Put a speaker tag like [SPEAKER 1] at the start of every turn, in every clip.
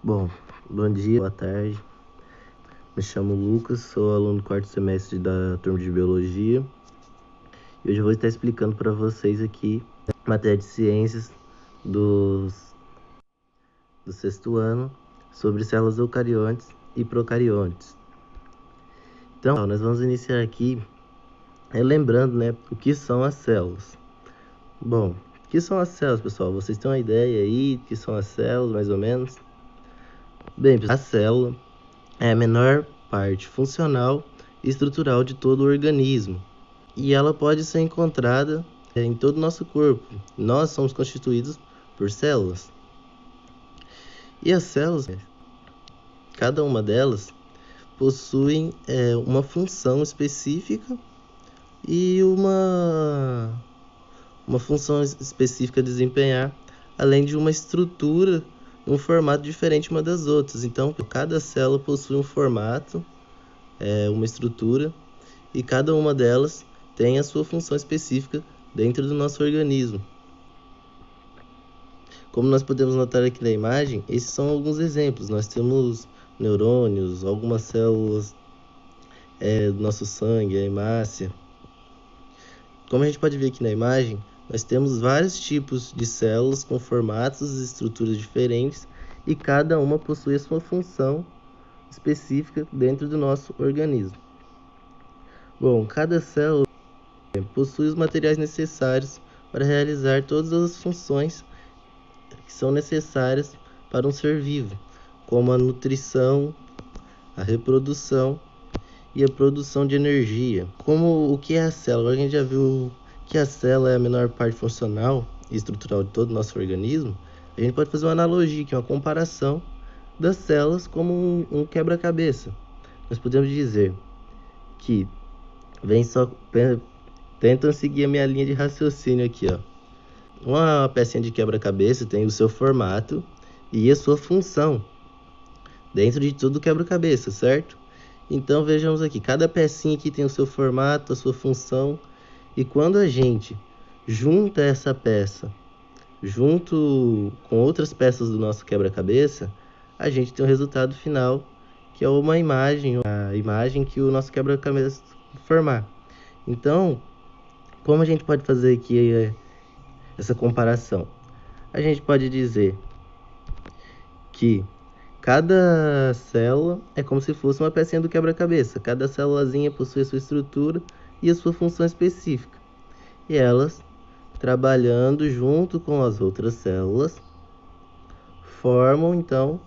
[SPEAKER 1] Bom, bom dia, boa tarde. Me chamo Lucas, sou aluno do quarto semestre da turma de Biologia. E hoje eu vou estar explicando para vocês aqui a matéria de ciências do sexto ano sobre células eucariontes e procariontes. Então, nós vamos iniciar aqui lembrando, o que são as células. Bom, o que são as células, pessoal? Vocês têm uma ideia aí do que são as células, mais ou menos? Bem, a célula é a menor parte funcional e estrutural de todo o organismo, e ela pode ser encontrada em todo o nosso corpo. Nós somos constituídos por células. E as células, cada uma delas, possuem uma função específica e uma função específica a desempenhar, além de uma estrutura, um formato diferente uma das outras. Então, cada célula possui um formato, uma estrutura, e cada uma delas tem a sua função específica dentro do nosso organismo. Como nós podemos notar aqui na imagem, esses são alguns exemplos. Nós temos neurônios, algumas células do nosso sangue, a hemácia. Como a gente pode ver aqui na imagem, nós temos vários tipos de células com formatos e estruturas diferentes, e cada uma possui a sua função específica dentro do nosso organismo. Bom, cada célula possui os materiais necessários para realizar todas as funções que são necessárias para um ser vivo, como a nutrição, a reprodução e a produção de energia. Como o que é a célula? A gente já viu que a célula é a menor parte funcional e estrutural de todo o nosso organismo. A gente pode fazer uma analogia, que é uma comparação das células como um quebra-cabeça. Nós podemos dizer que tentam seguir a minha linha de raciocínio aqui, ó. Uma pecinha de quebra-cabeça tem o seu formato e a sua função dentro de tudo quebra-cabeça, certo? Então vejamos aqui, cada pecinha aqui tem o seu formato, a sua função, e quando a gente junta essa peça junto com outras peças do nosso quebra-cabeça, a gente tem o resultado final, que é uma imagem, a imagem que o nosso quebra-cabeça formar. Então, como a gente pode fazer aqui essa comparação? A gente pode dizer que cada célula é como se fosse uma pecinha do quebra-cabeça. Cada célulazinha possui a sua estrutura e a sua função específica. E elas, trabalhando junto com as outras células, formam então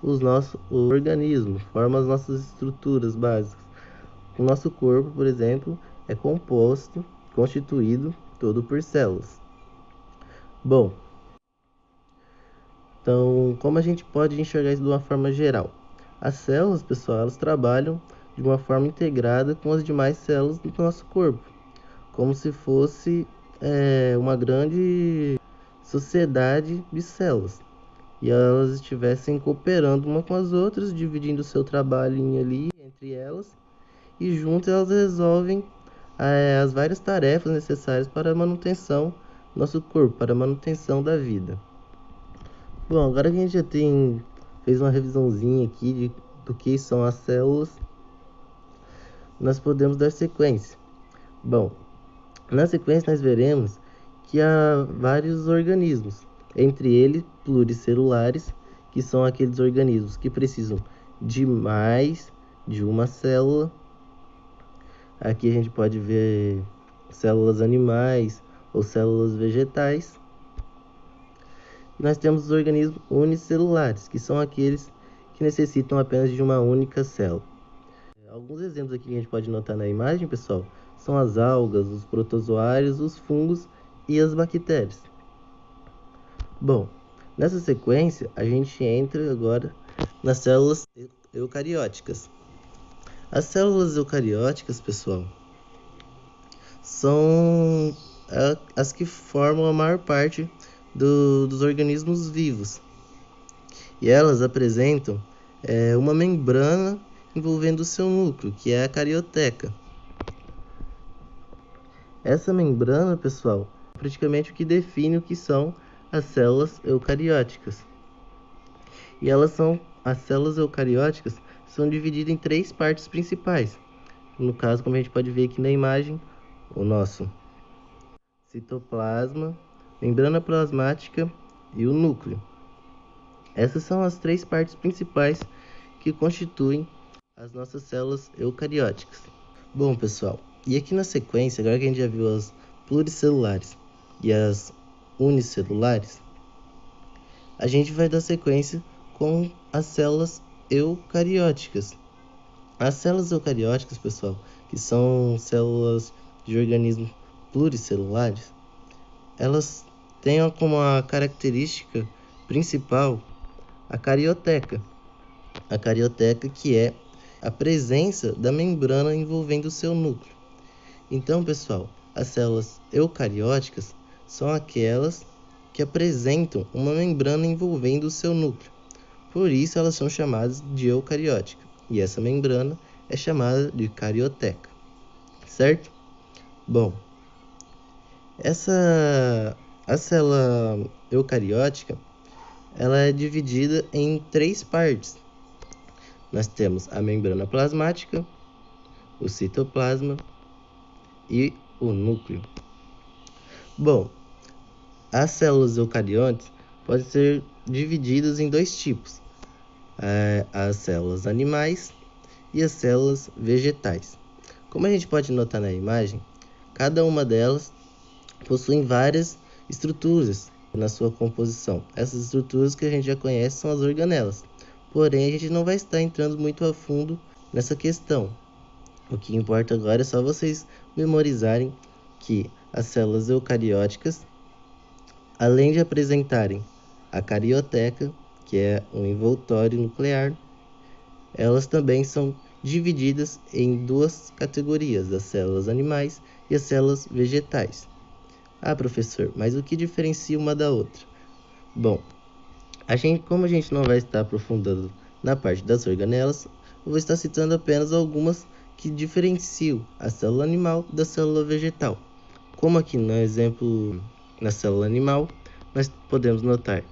[SPEAKER 1] o organismo, formam as nossas estruturas básicas. O nosso corpo, por exemplo, é constituído todo por células. Bom, então, como a gente pode enxergar isso de uma forma geral? As células, pessoal, elas trabalham de uma forma integrada com as demais células do nosso corpo, como se fosse uma grande sociedade de células, e elas estivessem cooperando uma com as outras, dividindo o seu trabalhinho ali entre elas, e juntas elas resolvem as várias tarefas necessárias para a manutenção do nosso corpo, para a manutenção da vida. Bom, agora que a gente já fez uma revisãozinha aqui do que são as células, nós podemos dar sequência. Bom, na sequência nós veremos que há vários organismos, entre eles pluricelulares, que são aqueles organismos que precisam de mais de uma célula. Aqui a gente pode ver células animais ou células vegetais. Nós temos os organismos unicelulares, que são aqueles que necessitam apenas de uma única célula. Alguns exemplos aqui que a gente pode notar na imagem, pessoal, são as algas, os protozoários, os fungos e as bactérias. Bom, nessa sequência, a gente entra agora nas células eucarióticas. As células eucarióticas, pessoal, são as que formam a maior parte dos organismos vivos. E elas apresentam uma membrana envolvendo o seu núcleo, que é a carioteca. Essa membrana, pessoal, praticamente o que define o que são as células eucarióticas. E as células eucarióticas são divididas em três partes principais. No caso, como a gente pode ver aqui na imagem, o nosso citoplasma, membrana plasmática e o núcleo. Essas são as três partes principais que constituem as nossas células eucarióticas. Bom, pessoal, e aqui na sequência, agora que a gente já viu as pluricelulares e as unicelulares, a gente vai dar sequência com as células eucarióticas. As células eucarióticas, pessoal, que são células de organismos pluricelulares, elas têm como a característica principal a carioteca. A carioteca, que é a presença da membrana envolvendo o seu núcleo. Então, pessoal, as células eucarióticas são aquelas que apresentam uma membrana envolvendo o seu núcleo. Por isso, elas são chamadas de eucariótica. E essa membrana é chamada de carioteca. Certo? Bom, a célula eucariótica, ela é dividida em três partes. Nós temos a membrana plasmática, o citoplasma e o núcleo. Bom, as células eucariontes podem ser divididas em dois tipos: as células animais e as células vegetais. Como a gente pode notar na imagem, cada uma delas possui várias estruturas na sua composição. Essas estruturas que a gente já conhece são as organelas. Porém, a gente não vai estar entrando muito a fundo nessa questão. O que importa agora é só vocês memorizarem que as células eucarióticas, além de apresentarem a carioteca, que é um envoltório nuclear, elas também são divididas em duas categorias, as células animais e as células vegetais. Ah, professor, mas o que diferencia uma da outra? Bom, como a gente não vai estar aprofundando na parte das organelas, eu vou estar citando apenas algumas que diferenciam a célula animal da célula vegetal. Como aqui no exemplo, na célula animal, nós podemos notar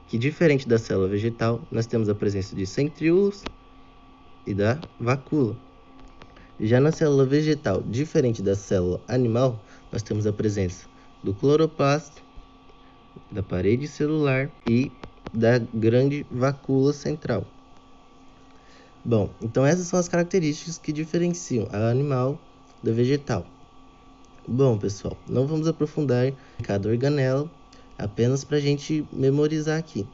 [SPEAKER 1] que, diferente da célula vegetal, nós temos a presença de centríolos e da vacúola. Já na célula vegetal, diferente da célula animal, nós temos a presença do cloroplasto, da parede celular e da grande vacúola central. Bom, então essas são as características que diferenciam a animal da vegetal. Bom, pessoal, não vamos aprofundar em cada organela, apenas para a gente memorizar aqui.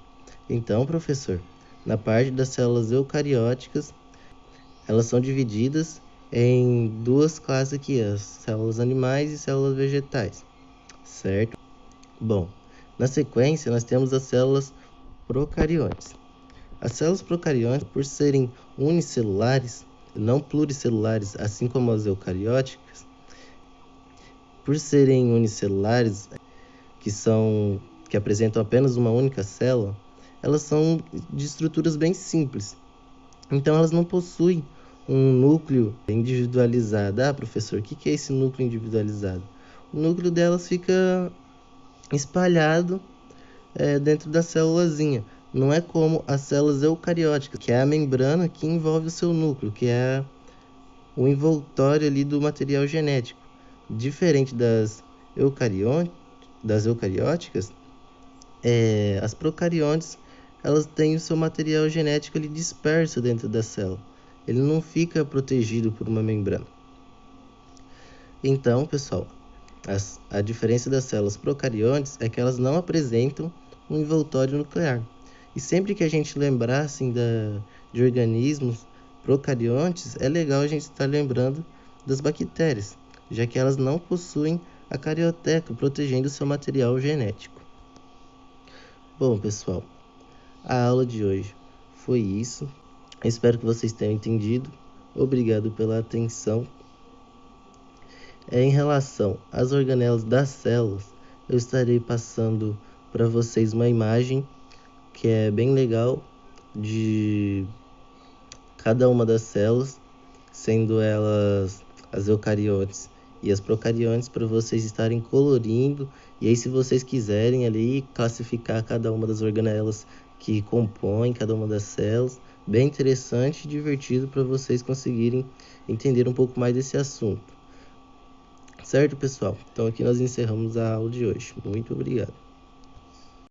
[SPEAKER 1] Então, professor, na parte das células eucarióticas, elas são divididas em duas classes aqui, as células animais e células vegetais, certo? Bom, na sequência nós temos as células procariontes. As células procariontes, por serem unicelulares, não pluricelulares, assim como as eucarióticas, por serem unicelulares, que apresentam apenas uma única célula, elas são de estruturas bem simples. Então, elas não possuem um núcleo individualizado. Ah, professor, o que é esse núcleo individualizado? O núcleo delas fica espalhado dentro da célulazinha. Não é como as células eucarióticas, que é a membrana que envolve o seu núcleo, que é o envoltório ali do material genético. Diferente das eucarióticas, as procariontes, elas têm o seu material genético ali disperso dentro da célula. Ele não fica protegido por uma membrana. Então, pessoal, a diferença das células procariontes é que elas não apresentam um envoltório nuclear. E sempre que a gente lembrar assim, de organismos procariontes, é legal a gente estar lembrando das bactérias, já que elas não possuem a carioteca protegendo seu material genético. Bom, pessoal, a aula de hoje foi isso. Espero que vocês tenham entendido. Obrigado pela atenção. Em relação às organelas das células, eu estarei passando para vocês uma imagem que é bem legal de cada uma das células, sendo elas as eucariontes e as procariontes, para vocês estarem colorindo. E aí, se vocês quiserem ali classificar cada uma das organelas que compõem cada uma das células. Bem interessante e divertido para vocês conseguirem entender um pouco mais desse assunto. Certo, pessoal? Então aqui nós encerramos a aula de hoje. Muito obrigado.